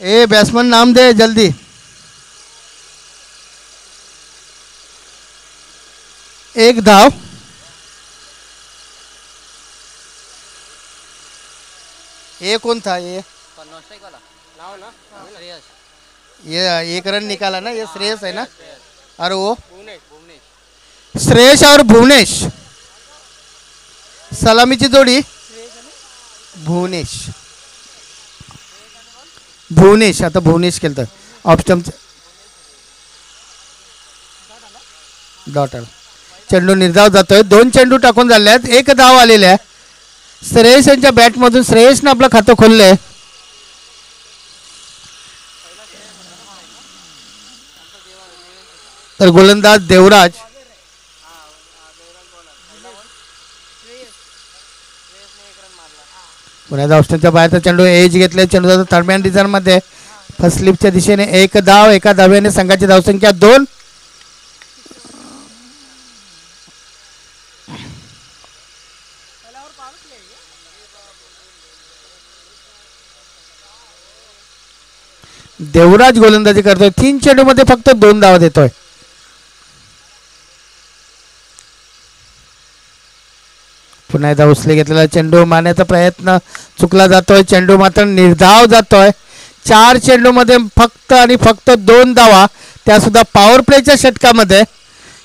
A batsman नाम दे जल्दी। एक धाव। ये कौन था ये? ये एक रन निकाला ना, ये श्रेयस है ना? और वो श्रेयस और भुवनेश, सलामीची जोडी। भुवनेश, भुवनेश आता भुवनेश केलं तर ऑप्शन डॉटर. चेंडू निर्धाव जातोय, दोन चेंडू टाकून झाले आहेत, एक धाव आलेले आहे श्रेयस यांच्या बॅटमधून. श्रेयसनं आपलं खातं खोललंय. तर गोलंदाज देवराज. पुण्याचा ऑप्शनच्या बाहेरचा चेंडू एज घेतले, चेंडू जातो थर्डमॅन रिझर्व्हमध्ये. फर्स्ट स्लिपच्या दिशेने एक धाव, एका धाव्याने संघाची धावसंख्या 2. देवराज गोलंदाजी करतोय, 3 चेंडूमध्ये फक्त 2 धावा देतोय. पुन्हा एकदा उचले घेतलेला चेंडू मारण्याचा प्रयत्न चुकला जातोय, चेंडू मात्र निर्धाव जातोय. 4 चेंडूमध्ये फक्त आणि फक्त 2 धावा, त्यासुद्धा पॉवर प्लेच्या षटकामध्ये.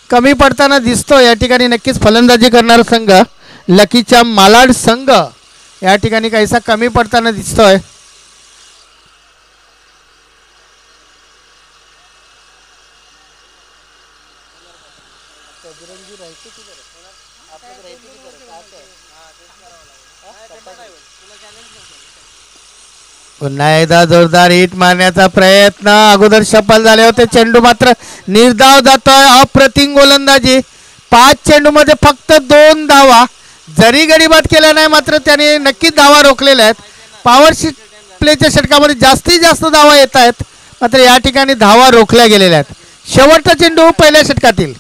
कमी पडताना दिसतो या ठिकाणी. नक्कीच फलंदाजी करणारा संघ लकीच्या मालाड संघ या ठिकाणी काहीसा कमी पडताना दिसतोय. पुन्हा एकदा जोरदार हिट मारण्याचा प्रयत्न, अगोदर सफल झाले होते, चेंडू मात्र निर्धाव जातोय. अप्रतिम गोलंदाजी, 5 चेंडूमध्ये फक्त 2 धावा. जरी गडीबाद केला नाही मात्र त्याने नक्कीच धावा रोखलेल्या आहेत. पॉवर प्लेच्या षटकामध्ये जास्तीत जास्त धावा येत आहेत, मात्र या ठिकाणी धावा रोखल्या गेलेल्या आहेत. शेवटचा चेंडू पहिल्या षटकातील.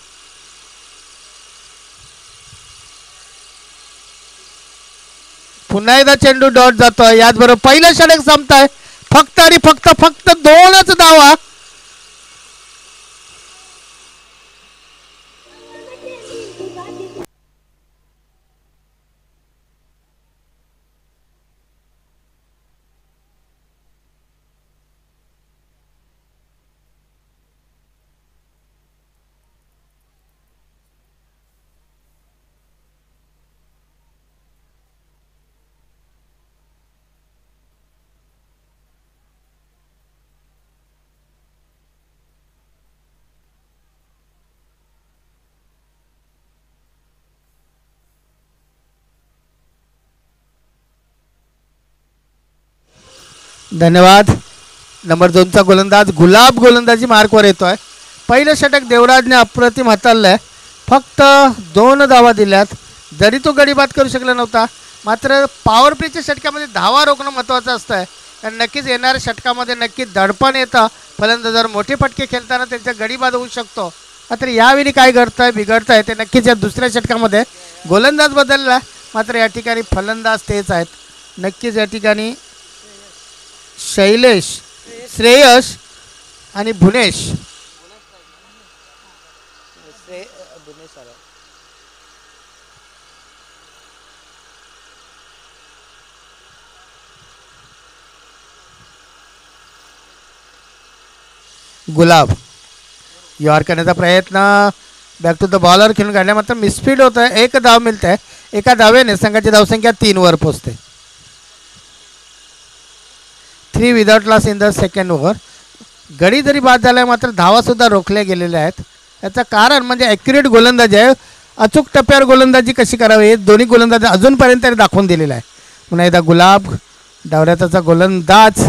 पुन्हा एकदा चेंडू डॉट जातोय. याचबरोबर पहिलं षटक संपतंय. फक्त आणि फक्त 2च धावा. धन्यवाद. नंबर 2चा गोलंदाज गुलाब गोलंदाजी मार्कवर येतोय. पहिलं षटक देवराजने अप्रतिम हाताळलंय. फक्त 2 धावा दिल्यात. जरी तो गडीबाद करू शकला नव्हता, मात्र पॉवर प्लेच्या षटकामध्ये धावा रोखणं महत्त्वाचं असतं आहे. कारण नक्कीच येणाऱ्या षटकामध्ये नक्कीच दडपण येतं. फलंदाजावर मोठे फटके खेळताना त्यांचा गडीबाद होऊ शकतो. मात्र यावेळी काय बिघडतंय ते नक्कीच या दुसऱ्या षटकामध्ये गोलंदाज बदलला, मात्र या ठिकाणी फलंदाज तेच आहेत. नक्कीच या ठिकाणी शैलेश, श्रेयस आणि भुवनेश. गुलाब यॉर्क करण्याचा प्रयत्न, बॅक टू द बॉलर खेळून काढल्या, मात्र मिसफील्ड होत आहे. 1 धाव मिळत आहे. एका धावेने संघाची धावसंख्या 3 वर पोहोचते. 3 without loss in the second over. गडी जरी बाद झाला, मात्र धावासुद्धा रोखल्या गेलेल्या आहेत. याचं कारण म्हणजे ॲक्युरेट गोलंदाजी आहे. अचूक टप्प्यावर गोलंदाजी कशी करावी हे दोन्ही गोलंदाज अजूनपर्यंत तरी दाखवून दिलेलं आहे. पुन्हा एकदा गुलाब डावऱ्याचा गोलंदाज.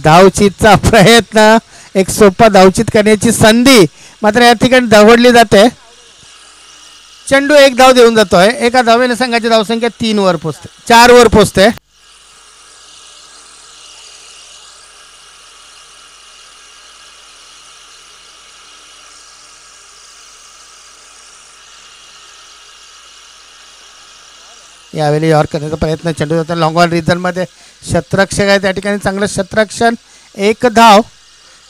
धावचीतचा प्रयत्न, एक सोपा धावचीत करण्याची संधी मात्र या ठिकाणी दवडली जाते. चेंडू 1 धाव देऊन जातोय. एका धावेने संघाची धावसंख्या 3 वर पोहोचते, 4 वर पोहोचते. यावेळी यॉर्क करण्याचा प्रयत्न, चेंडू जातो लॉंग ऑन रिझनमध्ये. शतरक्षक आहे त्या ठिकाणी, चांगलं शतरक्षण. एक धाव,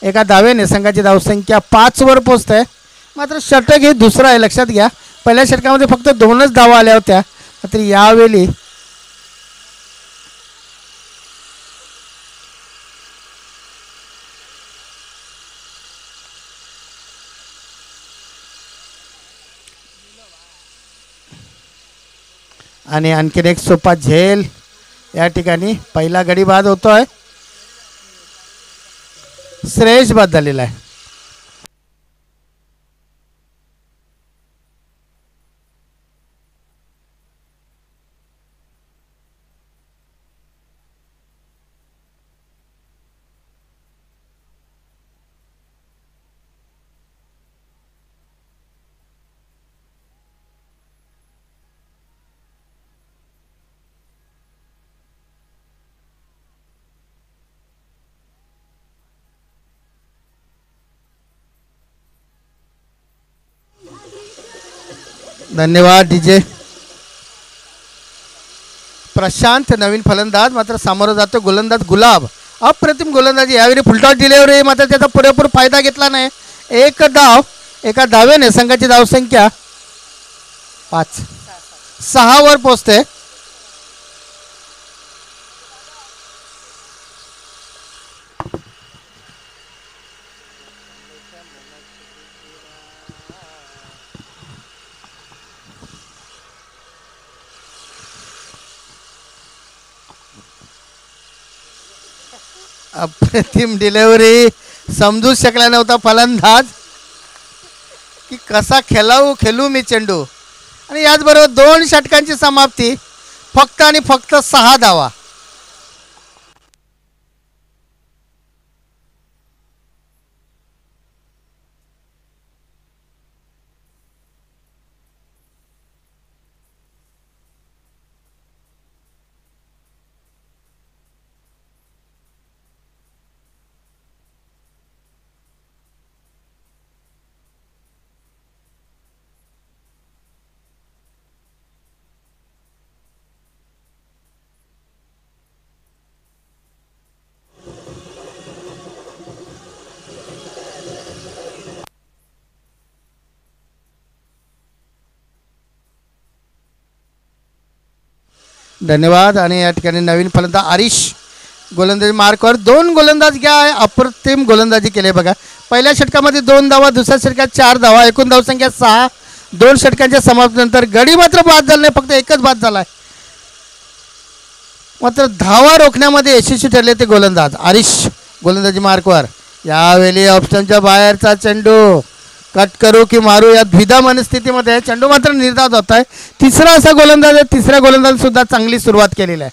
एका धावेने संघाची धावसंख्या 5 वर पोचत आहे. मात्र षटक हे दुसरं आहे, लक्षात घ्या. पहिल्या षटकामध्ये फक्त 2च धावा आल्या होत्या, मात्र यावेळी आणि आणखीन एक सोपा झेल या ठिकाणी. पहिला गडी बाद होतोय, श्रेयस बाद झालेला आहे. धन्यवाद डीजे. प्रशांत नवीन फलंदाज, मात्र सामोरं जातो गोलंदाज गुलाब. अप्रतिम गोलंदाजी, यावेळी फुलटॉस डिलिव्हरी, मात्र त्याचा पुरेपूर फायदा घेतला नाही. एक धाव, एका धावेने संघाची धावसंख्या 6 वर पोचते. अप्रतिम डिलिव्हरी, समजूच शकला नव्हता फलंदाज की कसा खेळू मी चेंडू. आणि याचबरोबर 2 षटकांची समाप्ती, फक्त आणि फक्त 6 धावा. धन्यवाद. आणि या ठिकाणी नवीन फलंदाज आरिश गोलंदाजी मार्कवर. 2 गोलंदाज घ्या, अप्रतिम गोलंदाजी केली बघा. पहिल्या षटकामध्ये 2 धावा, दुसऱ्या षटकात 4 धावा, एकूण धावसंख्या 6. 2 षटकांच्या समाप्तीनंतर गडी मात्र बाद झाला नाही, फक्त एकच बाद झाला आहे. मात्र धावा रोखण्यामध्ये यशस्वी ठरले ते गोलंदाज आरिश गोलंदाजी मार्कवर. यावेळी ऑप्शनच्या बाहेरचा चेंडू, कट करू की मारू या द्विधा मनस्थितीमध्ये चेंडू मात्र निर्धाव होत आहे. तिसरा असा गोलंदाज आहे, तिसऱ्या गोलंदाज सुद्धा चांगली सुरुवात केलेली आहे.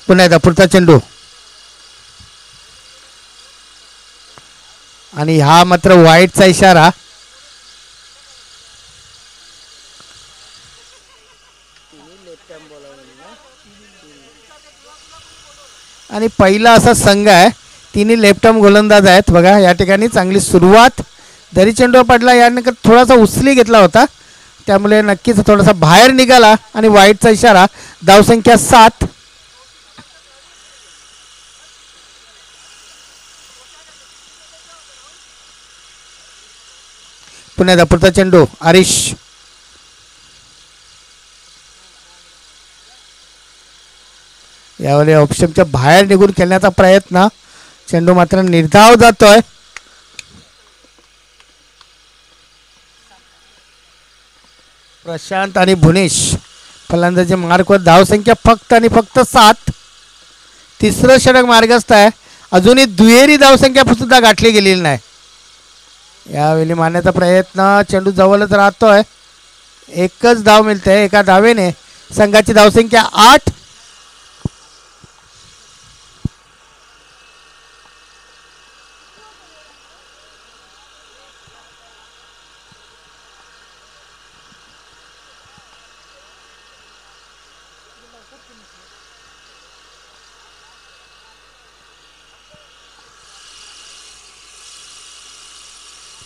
पुन्हा एकदा पुढचा चेंडू, आणि हा मात्र वाईटचा इशारा. आणि पहिला असा संघ आहे, तिन्ही लेफ्ट आर्म गोलंदाज आहेत बघा. या ठिकाणी चांगली सुरुवात, जरी चेंडू पडला यानंतर थोडासा उचली घेतला होता, त्यामुळे नक्कीच थोडासा बाहेर निघाला. आणि वाईटचा इशारा, धावसंख्या 7. पुन्हा पुढचा चेंडू आरिश, यावेळी ऑप्शनच्या बाहेर निघून खेळण्याचा प्रयत्न, चेंडू मात्र निर्धाव जातोय. प्रशांत आणि भुवनेश फलंदाजी मार्कवर, धावसंख्या फक्त आणि फक्त 7. तिसरं षटक मार्गस्थ आहे, अजूनही दुहेरी धावसंख्या सुद्धा गाठली गेलेली नाही. यावेळी मारण्याचा प्रयत्न, चेंडू जवळच राहतोय, एकच धाव मिळते. एका धावेने संघाची धावसंख्या 8.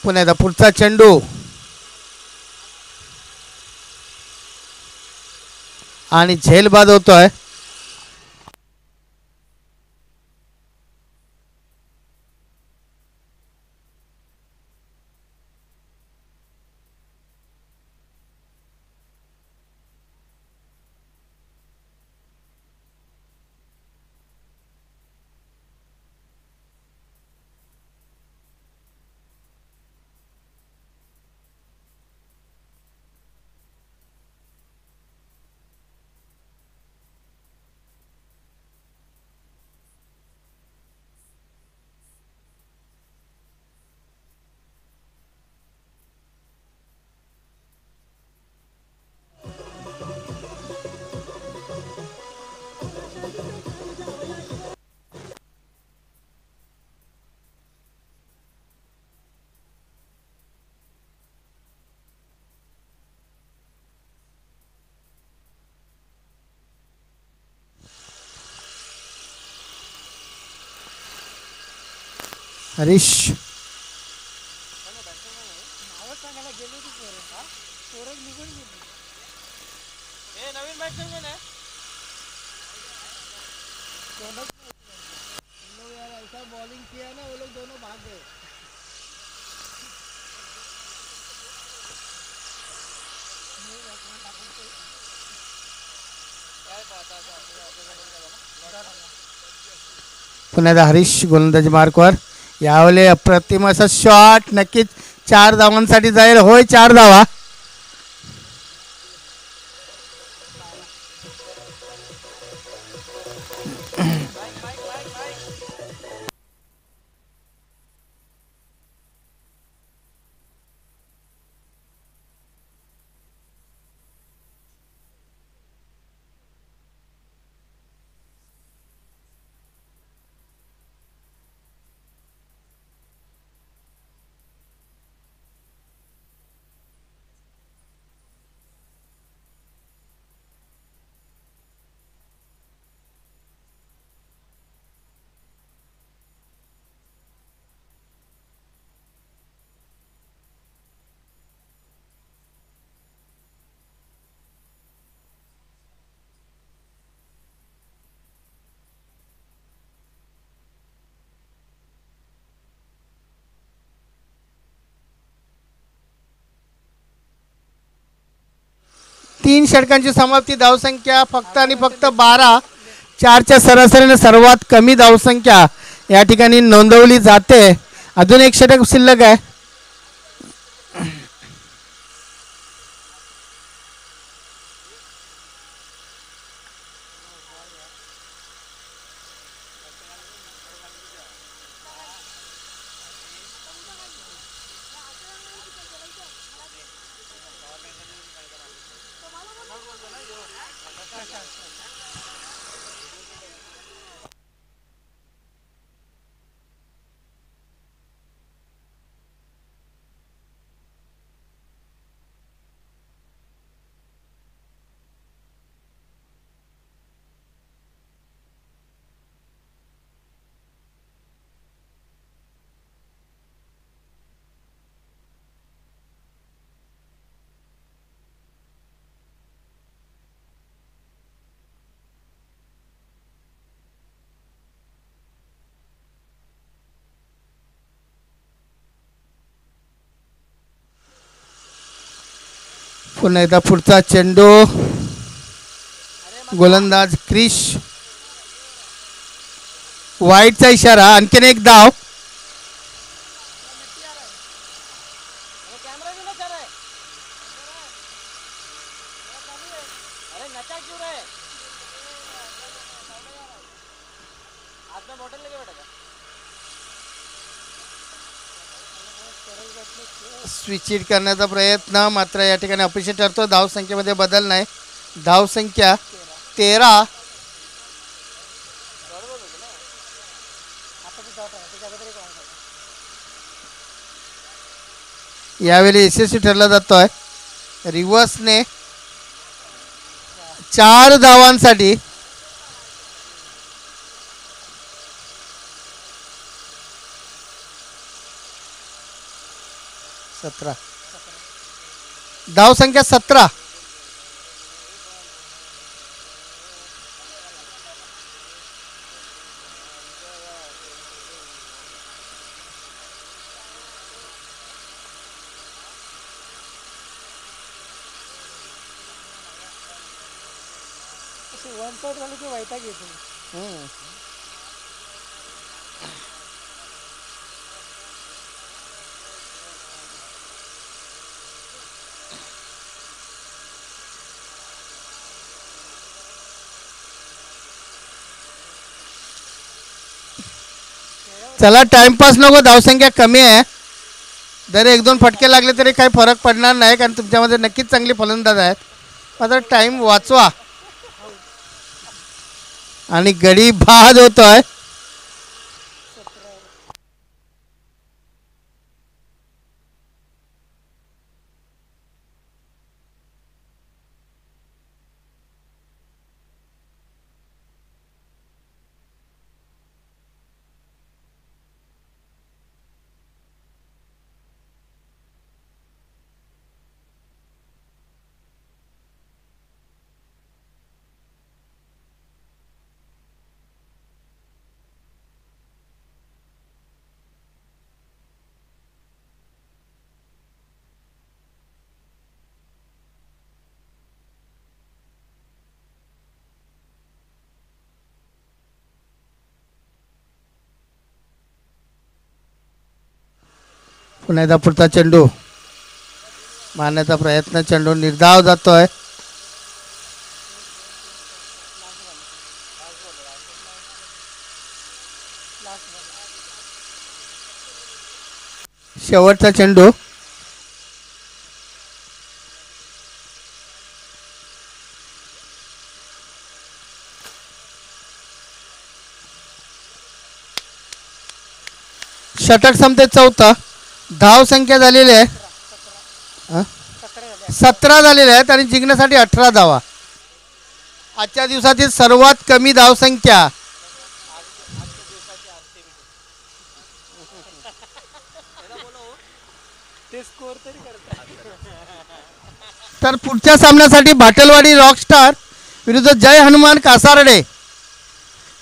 पुन्हा एकदा पुढचा चेंडू आणि झेल बाद होतोय. हरीश बॉलिंग किया ना, वो लोग दोनों भाग गए. पुन्हा एकदा हरीश गोलंदाजी मार्कवर. यावेळी अप्रतिम असा शॉट, नक्कीच 4 धावांसाठी जाईल. होय, 4 धावा. तीन षटकांची समाप्ती. धावसंख्या फक्त आणि फक्त 12. 4च्या सरासरीने सर्वात कमी धावसंख्या या ठिकाणी नोंदवली जाते. अजून एक षटक शिल्लक आहे. पुन्हा एकदा पुढचा चेंडू. गोलंदाज क्रिश. वाईटचा इशारा. आणखीन एक धाव. स्विच हिट करण्याचा प्रयत्न मात्र या ठिकाणी अपयशी ठरतो. धावसंख्येमध्ये बदल नाही. धावसंख्या 13. यावेळी यशस्वी ठरला जातोय रिव्हर्सने 4 धावांसाठी. 17. धावसंख्या 17. वन साइड झालं की वैताग येतो. चला टाइमपास नको, धावसंख्या कमी आहे. जरी 1-2 फटके लागले तरी काही फरक पडणार नाही, कारण तुमच्यामध्ये नक्कीच चांगली फलंदाज आहेत. मात्र टाइम वाचवा. आणि गडी बाद होतोय. पुन्हा एकदा पुढचा चेंडू मारण्याचा प्रयत्न, चेंडू निर्धाव जातोय. शेवटचा चेंडू. षटक संपते 4. धाव संख्या झालेली आहे 17 झालेल्या आहेत आणि जिंकण्यासाठी 18 धावा. आजच्या दिवसातील सर्वात कमी धावसंख्या. तर पुढच्या सामन्यासाठी भाटलवाडी रॉकस्टार विरुद्ध जय हनुमान कासारडे.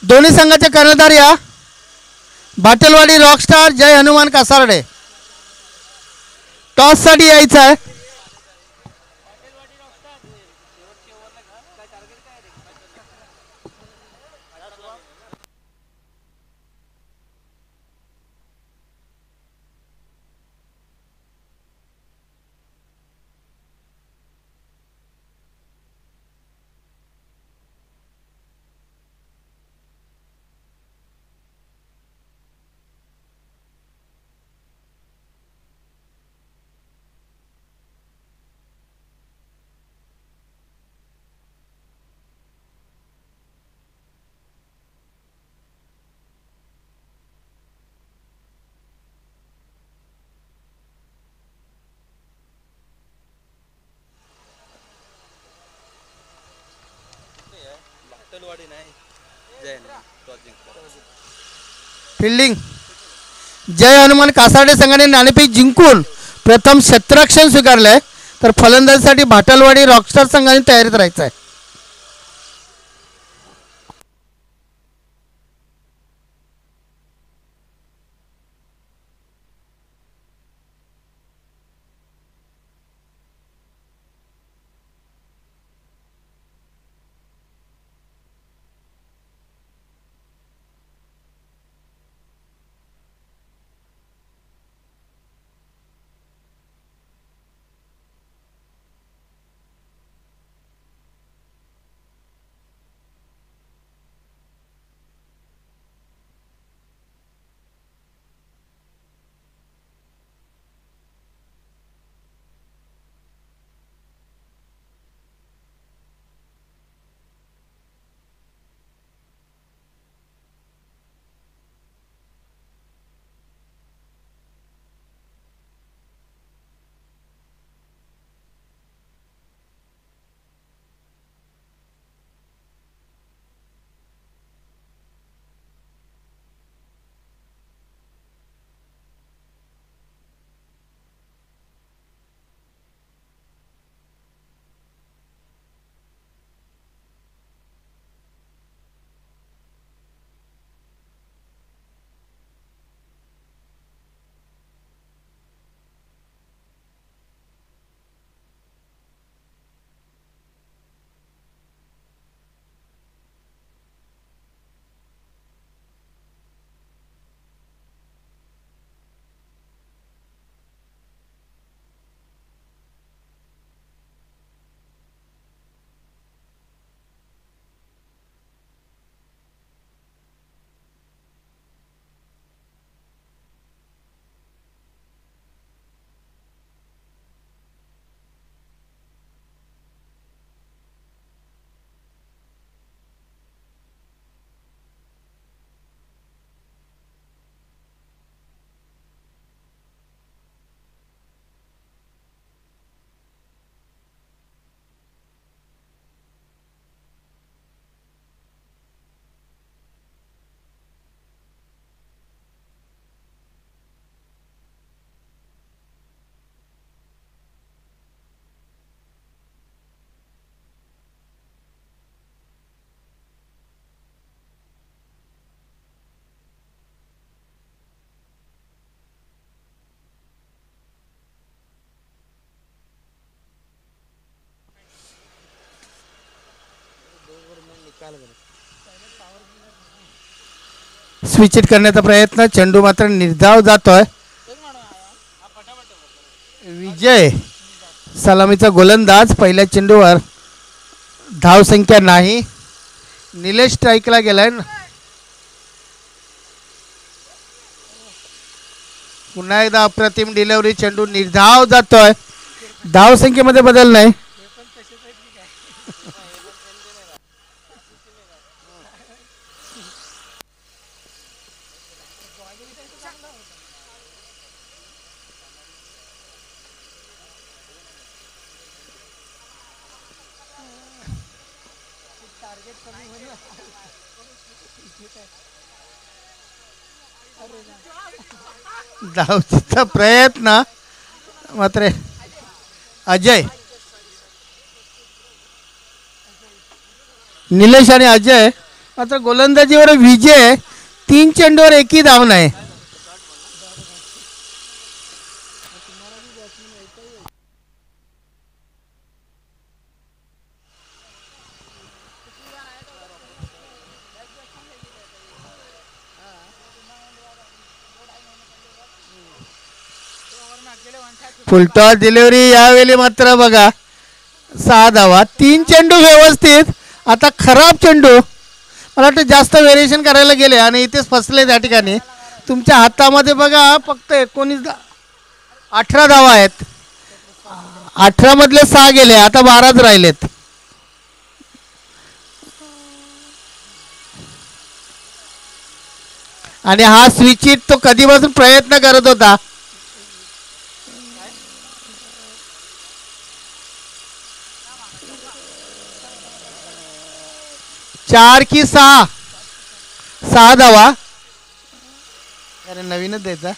दोन्ही संघाचे कर्णधार या. भाटलवाडी रॉकस्टार, जय हनुमान कासारडे. टॉससाठी यायचं आहे. फिल्डिंग जय हनुमान कासारडे संघाने नाणेफेक जिंकून प्रथम क्षेत्ररक्षण स्वीकारलंय. तर फलंदाजीसाठी भाटलवाडी रॉकस्टार संघाने तयारीत राहायचं आहे. स्विच इट करण्याचा प्रयत्न, चेंडू मात्र निर्धाव जातोय. विजय सलामीचा गोलंदाज पहिल्या चेंडूवर धावसंख्या नाही. निलेश स्ट्राईकला गेलाय. पुन्हा एकदा अप्रतिम डिलिव्हरी, चेंडू निर्धाव जातोय. धावसंख्येमध्ये बदल नाही. धावचा प्रयत्न मात्र अजय, निलेश आणि अजय मात्र गोलंदाजीवर विजय. 3 चेंडूवर एकही धाव नाही. फुलटॉस डिलिव्हरी, यावेळी मात्र बघा 6 धावा. 3 चेंडू व्यवस्थित. आता खराब चेंडू, मला वाटतं जास्त व्हेरिएशन करायला गेले आणि इथेच फसले. त्या ठिकाणी तुमच्या हातामध्ये बघा फक्त 18 धावा आहेत. 18 मधले 6 गेले, आता 12च राहिलेत. आणि हा स्विच इट तो कधीपासून प्रयत्न करत होता. 4 की 6? 6 धावा. अरे नवीनच द्यायचा.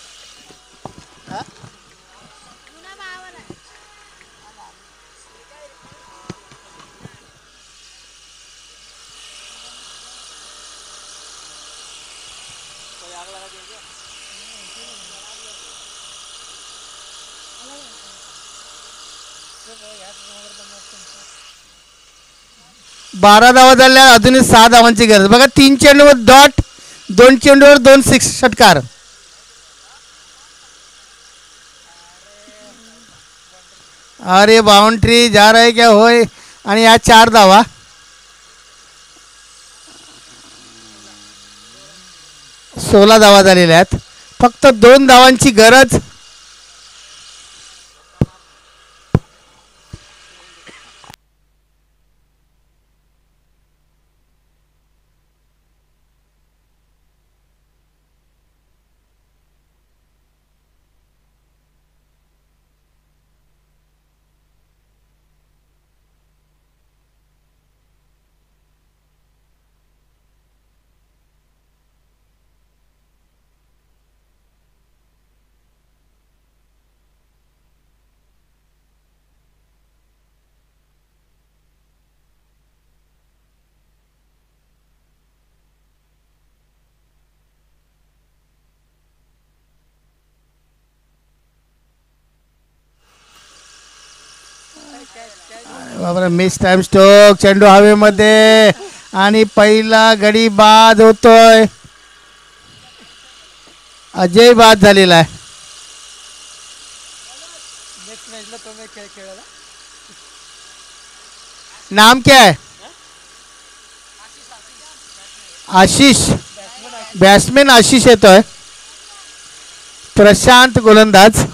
बारा धावा झाल्या, अजूनही 6 धावांची गरज. बघा 3 चेंडूवर डॉट, 2 चेंडूवर 2 सिक्स षटकार. अरे बाउंड्री जा रहा है क्या होय. आणि या 4 धावा. सोळा धावा झालेल्या आहेत. फक्त 2 धावांची गरज. बाबा मिस टाइम स्ट्रोक. चेंडू हवेमध्ये आणि पहिला गडी बाद होतोय. अजय बाद झालेला आहे. नाम क्या है? आशीष. बॅट्समॅन आशीष येतोय. प्रशांत गोलंदाज.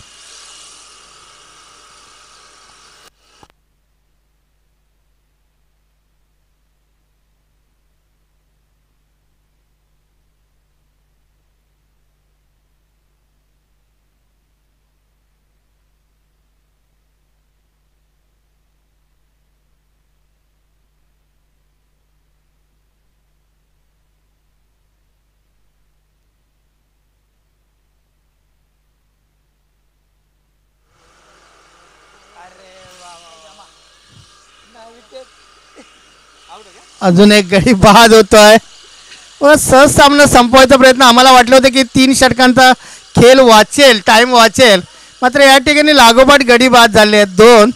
अजून एक गडी बाद होतोय. व सहज सामना संपवायचा प्रयत्न. आम्हाला वाटलं होतं की 3 षटकांचा खेळ वाचेल, टाइम वाचेल. मात्र या ठिकाणी लागोपाठ गडी बाद झाले आहेत 2.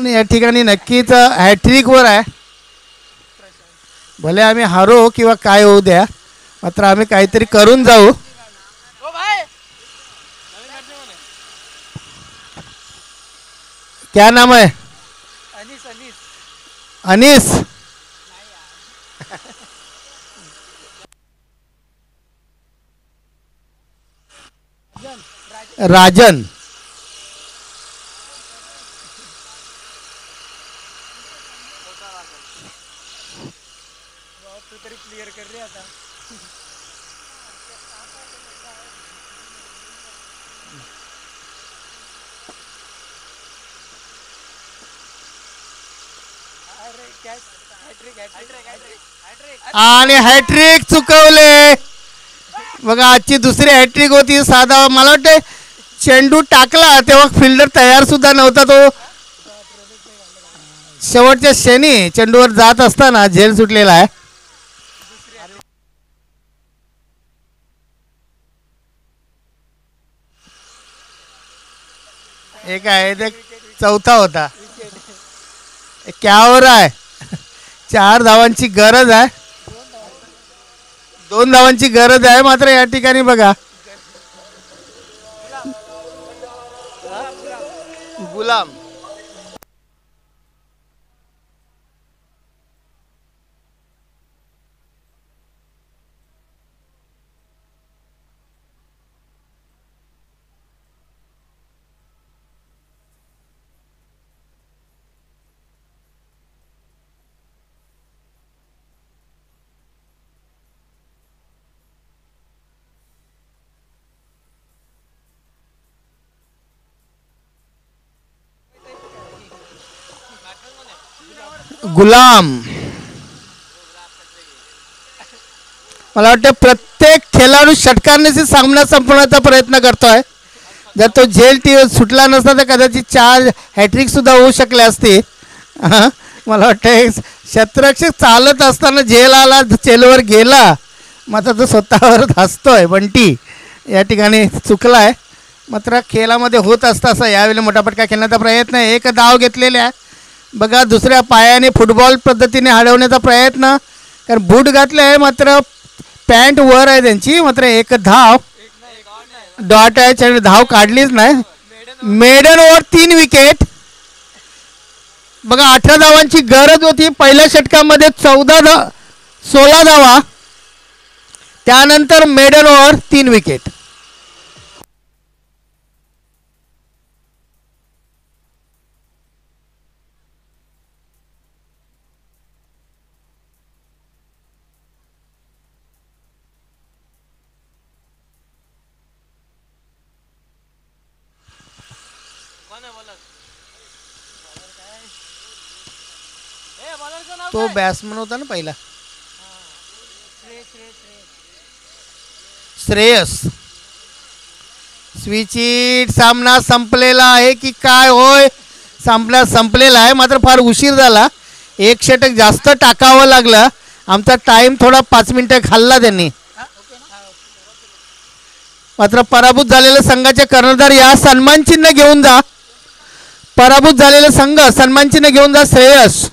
आणि या ठिकाणी नक्कीच हॅट्रिकवर आहे. भले आम्ही हारो किंवा काय होऊ द्या, मात्र आम्ही काहीतरी करून जाऊ. क्या नाम है? अनिस अनिस अनीस. राजन. तू तरी क्लिअर कर रे आता. अरे कॅच हॅट्रिक हॅट्रिक हॅट्रिक. आणि हॅट्रिक चुकवले. बघा आजची दुसरी हॅट्रिक होती. साधा मला वाटतं चेंडू टाकला तेव्हा फिल्डर तयार सुद्धा नव्हता. तो शेवटच्या क्षणी चेंडूवर जात असताना झेल सुटलेला आहे. एक आहे ते चौथा होता. क्यावर आहे. 4 धावांची गरज आहे. 2 धावांची गरज आहे. मात्र या ठिकाणी बघा गुलाम. गुलाम. मला वाटतं प्रत्येक खेळाडू षटकाराने सामना संपवण्याचा प्रयत्न करतोय. जर तो झेल सुटला नसता तर कदाचित 4 हॅट्रिक सुद्धा होऊ शकले असते. मला वाटतं शतरक्षक चालत असताना झेल आला, चेलवर गेला, मात्र तो स्वतःवर हसतोय. बंटी या ठिकाणी चुकलाय. मात्र खेळामध्ये होत असतं असं. यावेळी मोठा फटका खेळण्याचा प्रयत्न. एक धाव घेतलेले आहे. बघा दुसऱ्या पायाने फुटबॉल पद्धतीने हलवण्याचा प्रयत्न. कारण बूट घातले आहे मात्र पॅन्ट वर आहे त्यांची. मात्र एक धाव डॉट आहे. धाव काढलीच नाही. Maiden over 3 wicket. बघा 18 धावांची गरज होती. पहिल्या षटकामध्ये 16 धावा. त्यानंतर मेडन ओव्हर 3 विकेट. तो बॅट्समन होता ना पहिला, श्रेयस. स्विचिट. सामना संपलेला आहे की काय? होय संपलेला आहे. मात्र फार उशीर झाला. 1 षटक जास्त टाकावं लागलं. आमचा टाइम थोडा 5 मिनिटं खाल्ला त्यांनी. मात्र पराभूत झालेल्या संघाचे कर्णधार या सन्मान चिन्ह घेऊन जा. पराभूत झालेला संघ सन्मान चिन्ह घेऊन जा. श्रेयस.